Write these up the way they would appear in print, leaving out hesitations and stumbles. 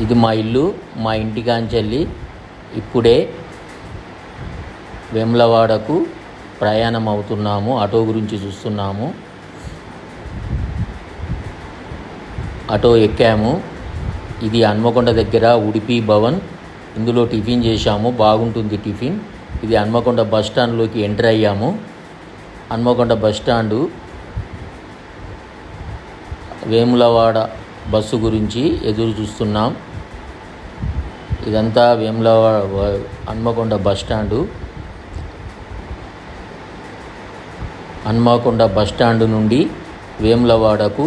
ఇది మా ఇల్లు. మా ఇంటికాంచెల్లి ఇప్పుడే వేములవాడకు ప్రయాణం అవుతున్నాము. ఆటో గురించి చూస్తున్నాము. ఆటో ఎక్కాము. ఇది హన్మకొండ దగ్గర ఉడిపి భవన్. ఇందులో టిఫిన్ చేశాము. బాగుంటుంది టిఫిన్. ఇది హన్మకొండ బస్టాండ్లోకి ఎంటర్ అయ్యాము. హన్మకొండ బస్టాండు వేములవాడ బస్సు గురించి ఎదురు చూస్తున్నాం. ఇదంతా హన్మకొండ బస్టాండు. హన్మకొండ బస్టాండు నుండి వేములవాడకు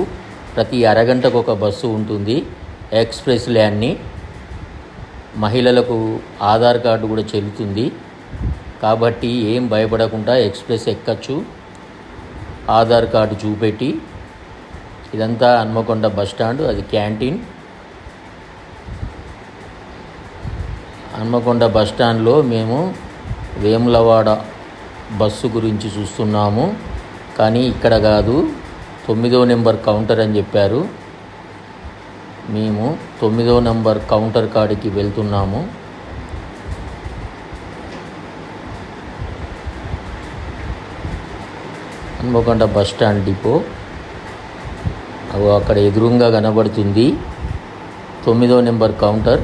ప్రతి అరగంటకు ఒక బస్సు ఉంటుంది. ఎక్స్ప్రెస్ ల్యాన్ని. మహిళలకు ఆధార్ కార్డు కూడా చెల్లుతుంది కాబట్టి ఏం భయపడకుండా ఎక్స్ప్రెస్ ఎక్కచ్చు ఆధార్ కార్డు చూపెట్టి. ఇదంతా హన్మకొండ బస్టాండు. అది క్యాంటీన్. హన్మకొండ బస్టాండ్లో మేము వేములవాడ బస్సు గురించి చూస్తున్నాము. కానీ ఇక్కడ కాదు, 9వ నెంబర్ కౌంటర్ అని చెప్పారు. మేము 9వ నెంబర్ కౌంటర్ కాడికి వెళ్తున్నాము. హన్మకొండ బస్టాండ్ డిపో అక్కడ ఎదురుగా కనబడుతుంది 9వ నెంబర్ కౌంటర్.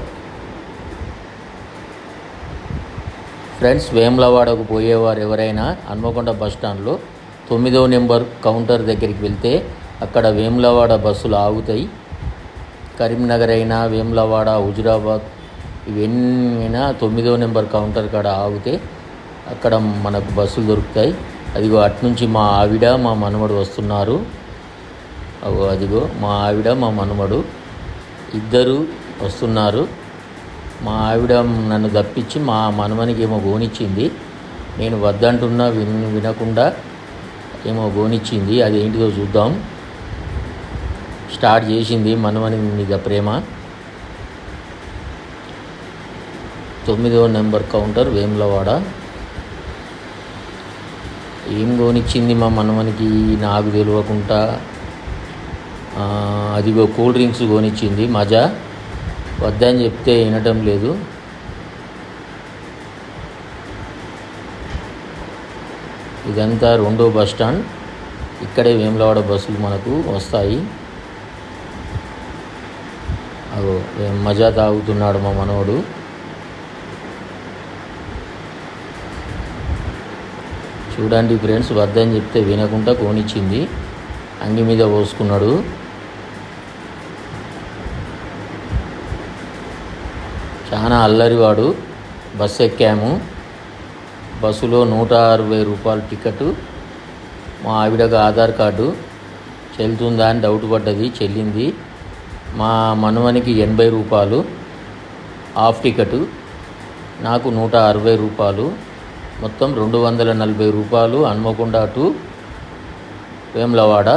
ఫ్రెండ్స్, వేములవాడకు పోయేవారు ఎవరైనా హన్మకొండ బస్టాండ్లో 9వ నెంబర్ కౌంటర్ దగ్గరికి వెళ్తే అక్కడ వేములవాడ బస్సులు ఆగుతాయి. కరీంనగర్ అయినా, వేములవాడ, హుజురాబాద్ ఇవన్నైనా 9వ నెంబర్ కౌంటర్ కాడ ఆగితే అక్కడ మనకు బస్సులు దొరుకుతాయి. అదిగో అటునుంచి మా ఆవిడ, మా మనవడు వస్తున్నారు. అదిగో మా ఆవిడ, మా మనవడు ఇద్దరు వస్తున్నారు. మా ఆవిడ నన్ను తప్పించి మా మనవనికి ఏమో గోనిచ్చింది. నేను వద్దంటున్నా వినకుండా ఏమో గోనిచ్చింది. అదేంటిదో చూద్దాం. స్టార్ట్ చేసింది మనవని మీద ప్రేమ. 9వ నెంబర్ కౌంటర్ వేములవాడ. ఏం గోనిచ్చింది మా మనవనికి నాకు తెలియకుండా? అదిగో కూల్ డ్రింక్స్ కొనిచ్చింది. మజా. వద్దని చెప్తే వినటం లేదు. ఇదంతా 2వ బస్ స్టాండ్. ఇక్కడే వేములవాడ బస్సులు మనకు వస్తాయి. అగో మజా తాగుతున్నాడు మా మనవడు. చూడండి ఫ్రెండ్స్, వద్దని చెప్తే వినకుండా కొనిచ్చింది. అంగి మీద పోసుకున్నాడు. చాలా అల్లరివాడు. బస్సు ఎక్కాము. బస్సులో 160 రూపాయల టికెట్. మా ఆవిడకు ఆధార్ కార్డు చెల్లుతుందా అని డౌట్ పడ్డది. చెల్లింది. మా మనవనికి 80 రూపాయలు హాఫ్ టికెట్. నాకు 160 రూపాయలు. మొత్తం 240 రూపాయలు. హన్మకొండ టు వేములవాడ.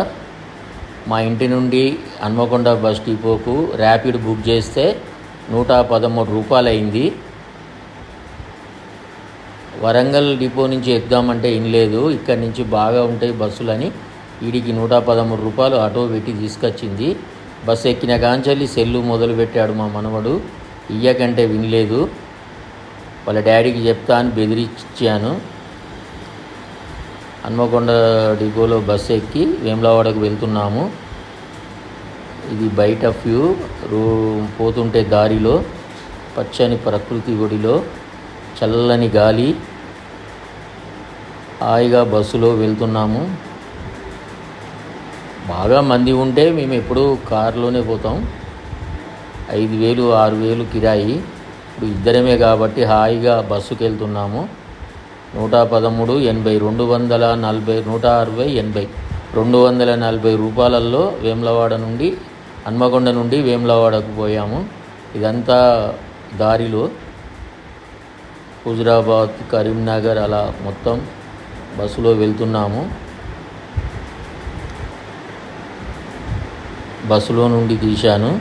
మా ఇంటి నుండి హన్మకొండ బస్ డిపోకు ర్యాపిడ్ బుక్ చేస్తే 113 రూపాయలు అయింది. వరంగల్ డిపో నుంచి ఎక్కుదామంటే వినలేదు. ఇక్కడి నుంచి బాగా ఉంటాయి బస్సులని వీడికి 113 రూపాయలు ఆటో పెట్టి తీసుకొచ్చింది. బస్సు ఎక్కిన కాంచెల్లి సెల్లు మొదలుపెట్టాడు మా మనవడు. ఇయ్యకంటే వినలేదు. వాళ్ళ డాడీకి చెప్తా అని బెదిరించాను. హన్మకొండ డిపోలో బస్సు ఎక్కి వేములవాడకు వెళ్తున్నాము. ఇది బయట వ్యూ. పోతుంటే దారిలో పచ్చని ప్రకృతి ఒడిలో చల్లని గాలి. హాయిగా బస్సులో వెళ్తున్నాము. బాగా మంది ఉంటే మేము ఎప్పుడూ కారులోనే పోతాం. 5,000 6,000 కిరాయి. ఇప్పుడు ఇద్దరమే కాబట్టి హాయిగా బస్సుకి వెళ్తున్నాము. 113, 80, 240, 160, 80, 240 రూపాయలలో వేములవాడ నుండి హన్మకొండ నుండి వేములవాడకు పోయాము. ఇదంతా దారిలో హుజురాబాద్, కరీంనగర్ అలా మొత్తం బస్సులో వెళ్తున్నాము. బస్సులో నుండి తీశాను.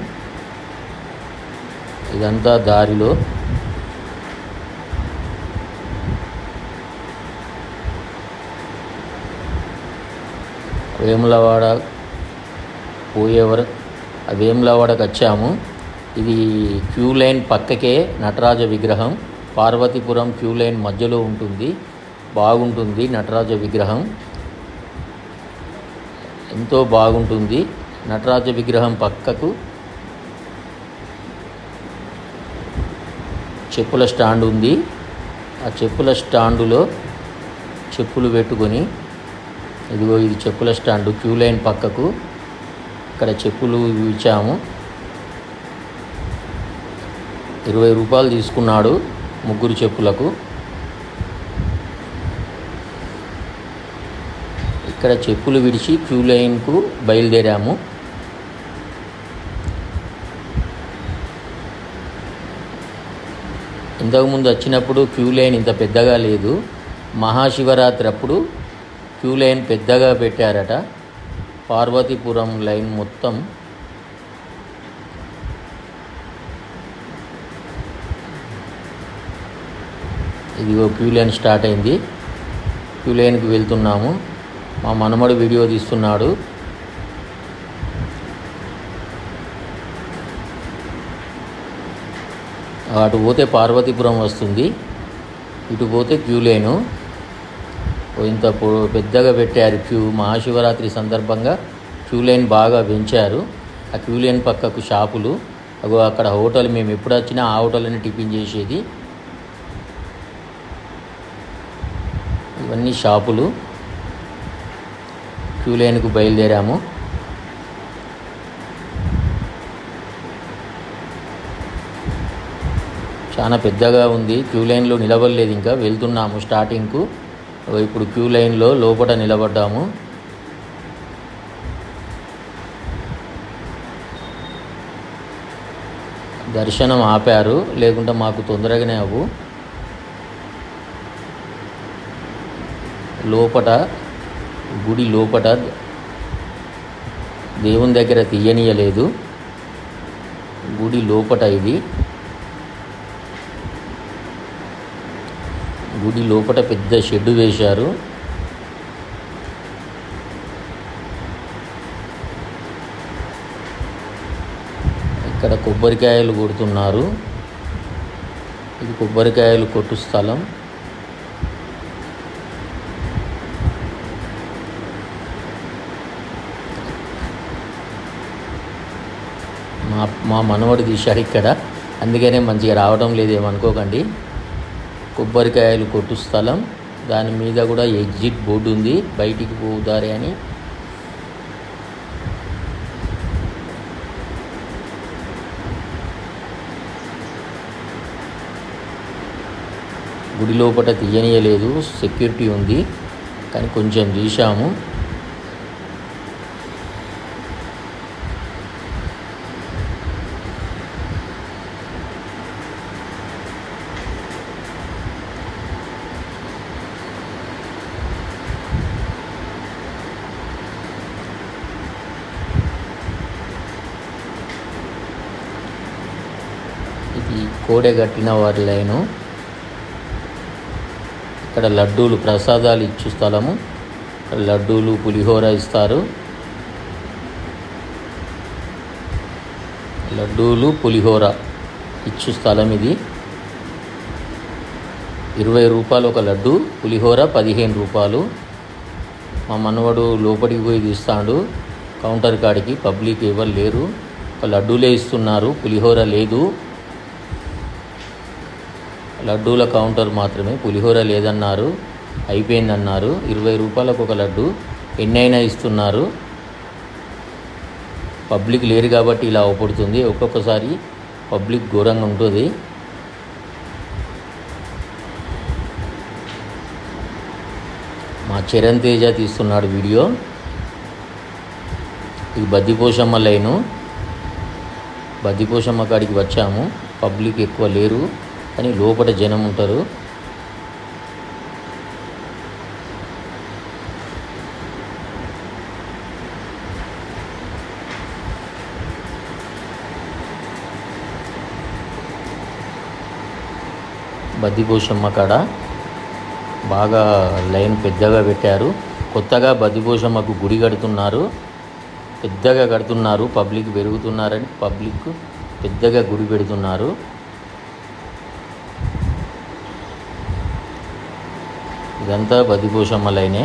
ఇదంతా దారిలో. వేములవాడ వేములవాడకు వచ్చాము. ఇది క్యూ లైన్ పక్కకే నటరాజ విగ్రహం. పార్వతీపురం క్యూ లైన్ మధ్యలో ఉంటుంది. బాగుంటుంది నటరాజ విగ్రహం, ఎంతో బాగుంటుంది. నటరాజ విగ్రహం పక్కకు చెప్పుల స్టాండ్ ఉంది. ఆ చెప్పుల స్టాండులో చెప్పులు పెట్టుకొని, ఇదిగో ఇది చెప్పుల స్టాండు. క్యూ లైన్ పక్కకు ఇక్కడ చెప్పులు ఇచ్చాము. 20 రూపాయలు తీసుకున్నాడు 3 చెప్పులకు. ఇక్కడ చెప్పులు విడిచి క్యూ లైన్కు బయలుదేరాము. ఇంతకుముందు వచ్చినప్పుడు క్యూ లైన్ ఇంత పెద్దగా లేదు. మహాశివరాత్రి అప్పుడు క్యూ లైన్ పెద్దగా పెట్టారట. పార్వతీపురం లైన్ మొత్తం ఇదిగో క్యూ లైన్ స్టార్ట్ అయింది. క్యూ లైన్కి వెళ్తున్నాము. మా మనమడు వీడియో తీస్తున్నాడు. అటు పోతే పార్వతీపురం వస్తుంది, ఇటు పోతే క్యూ లైను. ఇంత పెద్దగా పెట్టారు క్యూ. మహాశివరాత్రి సందర్భంగా క్యూ లైన్ బాగా పెంచారు. ఆ క్యూ లైన్ పక్కకు షాపులు. అక్కడ హోటల్, మేము ఎప్పుడు వచ్చినా ఆ హోటల్ని టిఫిన్ చేసేది. ఇవన్నీ షాపులు. క్యూ లైన్కు బయలుదేరాము. చాలా పెద్దగా ఉంది. క్యూ లైన్లో నిలబడలేదు, ఇంకా వెళ్తున్నాము స్టార్టింగ్కు. ఇప్పుడు క్యూ లైన్లో లోపల నిలబడ్డాము. దర్శనం ఆపారు, లేకుంటే మాకు తొందరగానే అవ్వు. లోపట గుడి లోపట దేవుని దగ్గర తీయనీయలేదు. గుడి లోపట ఇది. గుడి లోపట పెద్ద షెడ్డు వేశారు. ఇక్కడ కొబ్బరికాయలు కొడుతున్నారు. ఇది కొబ్బరికాయలు కొట్టు స్థలం. మా మనవడు తీశాడు ఇక్కడ, అందుకనే మంచిగా రావడం లేదేమనుకోకండి. కొబ్బరికాయలు కొట్టు స్థలం. దాని మీద కూడా ఎగ్జిట్ బోర్డు ఉంది, బయటికి పోదారే అని. గుడి లోపల తీయనీయలేదు, సెక్యూరిటీ ఉంది, కానీ కొంచెం తీసాము. ఇది కోడె కట్టిన వారి లైను. ఇక్కడ లడ్డూలు ప్రసాదాలు ఇచ్చు స్థలము. లడ్డూలు పులిహోర ఇస్తారు. లడ్డూలు పులిహోర ఇచ్చు స్థలం ఇది. 20 రూపాయలు ఒక లడ్డు, పులిహోర 15 రూపాయలు. మా మనవడు లోపలికి పోయి తీస్తాడు కౌంటర్ కాడికి. పబ్లిక్ ఎవరు లేరు, ఒక లడ్డూలే ఇస్తున్నారు, పులిహోర లేదు. లడ్డూల కౌంటర్ మాత్రమే, పులిహోర లేదన్నారు, అయిపోయిందన్నారు. 20 రూపాయలకు ఒక లడ్డు, ఎన్నైనా ఇస్తున్నారు. పబ్లిక్ లేరు కాబట్టి ఇలా అవపడుతుంది. ఒక్కొక్కసారి పబ్లిక్ ఘోరంగా ఉంటుంది. మా చరణ్ తేజ తీస్తున్నాడు వీడియో. ఇది బద్దిపోషమ్మ లైను. బద్దిపోషమ్మ కాడికి వచ్చాము. పబ్లిక్ ఎక్కువ లేరు, కానీ లోపల జనం ఉంటారు. బద్దిపోషమ్మ కాడ బాగా లైన్ పెద్దగా పెట్టారు. కొత్తగా బద్దిపోషమ్మకు గుడి కడుతున్నారు, పెద్దగా కడుతున్నారు. పబ్లిక్ పెరుగుతున్నారని పబ్లిక్ పెద్దగా గుడి పెడుతున్నారు. ఇదంతా బద్దిపోషమ్మ లైనే.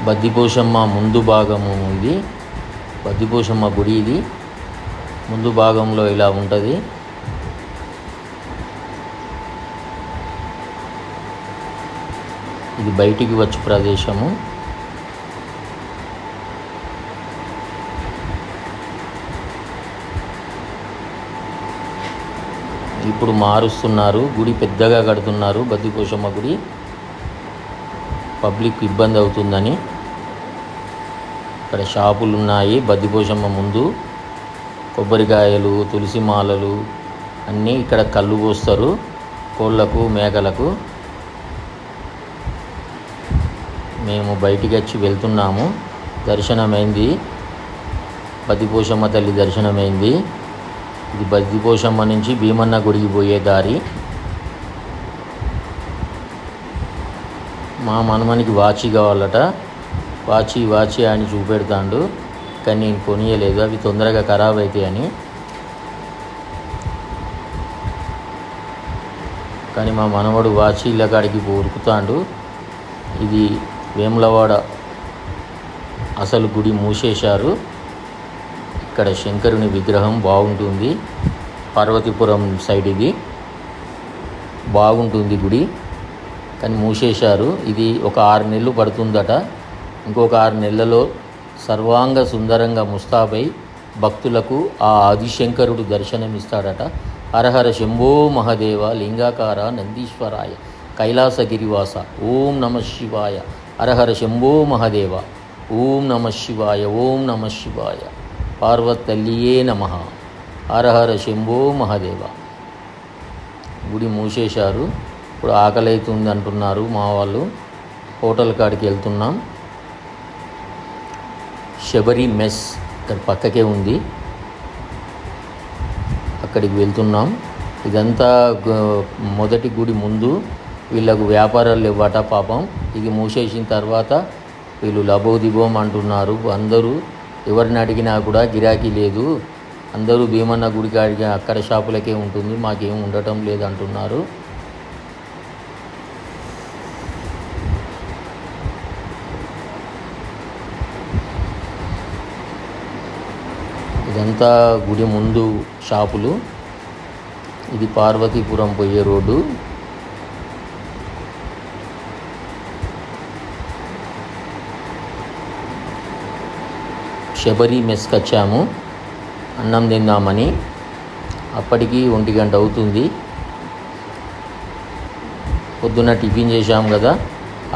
బద్దిపోషమ్మ ముందు భాగము ఇది. బద్దిపోషమ్మ గుడి ఇది. ముందు భాగంలో ఇలా ఉంటుంది. ఇది బయటికి వచ్చే ప్రదేశము. ఇప్పుడు మారుస్తున్నారు, గుడి పెద్దగా కడుతున్నారు. బద్దిపోషమ్మ గుడి పబ్లిక్ ఇబ్బంది అవుతుందని ఇక్కడ షాపులు ఉన్నాయి. బద్దిపోషమ్మ ముందు కొబ్బరికాయలు, తులసి మాలలు అన్నీ ఇక్కడ కళ్ళు పోస్తారు కోళ్ళకు, మేకలకు. మేము బయటికి వచ్చి వెళ్తున్నాము. దర్శనమైంది, బద్దిపోషమ్మ తల్లి దర్శనమైంది. ఇది బద్దిపోషమ్మ నుంచి భీమన్న గుడికి పోయే దారి. మా మనమనికి వాచి కావాలట. వాచి అని చూపెడతాడు, కానీ నేను కొనియలేదు, అవి తొందరగా ఖరాబ్ అవుతాయని. కానీ మా మనవడు వాచీల కాడికి ఉరుకుతాడు. ఇది వేములవాడ అసలు గుడి మూసేశారు. ఇక్కడ శంకరుని విగ్రహం బాగుంటుంది. పార్వతీపురం సైడ్ ఇది బాగుంటుంది గుడి, కానీ మూసేశారు. ఇది ఒక 6 నెలలు పడుతుందట. ఇంకొక 6 నెలలలో సర్వాంగ సుందరంగా ముస్తాబై భక్తులకు ఆ ఆదిశంకరుడు దర్శనమిస్తాడట. హరహర శంభో మహదేవ లింగాకార నందీశ్వరాయ కైలాసగిరివాస ఓం నమ శివాయ. హరహర శంభో మహదేవ ఓం నమ శివాయ. ఓం నమ శివాయ. పార్వతల్లియే నమః. హరహర శంభో మహదేవ. గుడి మూసేశారు. ఇప్పుడు ఆకలి అవుతుంది అంటున్నారు మా వాళ్ళు. హోటల్ కాడికి వెళ్తున్నాం. శబరి మెస్ ఇక్కడ పక్కకే ఉంది, అక్కడికి వెళ్తున్నాం. ఇదంతా మొదటి గుడి ముందు. వీళ్ళకు వ్యాపారాలు ఇవ్వట పాపం. ఇది మూసేసిన తర్వాత వీళ్ళు లబోదిబోం అంటున్నారు. అందరూ ఎవరిని అడిగినా కూడా గిరాకీ లేదు, అందరూ భీమన్న గుడి కాడికి అక్కడ షాపులకే ఉంటుంది, మాకేం ఉండటం లేదు అంటున్నారు. ఇదంతా గుడి ముందు షాపులు. ఇది పార్వతీపురం పోయే రోడ్డు. శబరి మెస్కి వచ్చాము అన్నం తిందామని. అప్పటికి 1 గంట అవుతుంది. పొద్దున్న టిఫిన్ చేశాము కదా,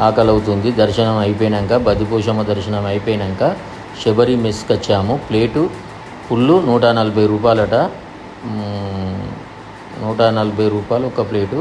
ఆకలి అవుతుంది. దర్శనం అయిపోయాక, బద్దిపోషమ్మ దర్శనం అయిపోయాక శబరి మెస్కి వచ్చాము. ప్లేటు ఫుల్లు 140 రూపాయలట. 140 రూపాయలు ఒక ప్లేటు.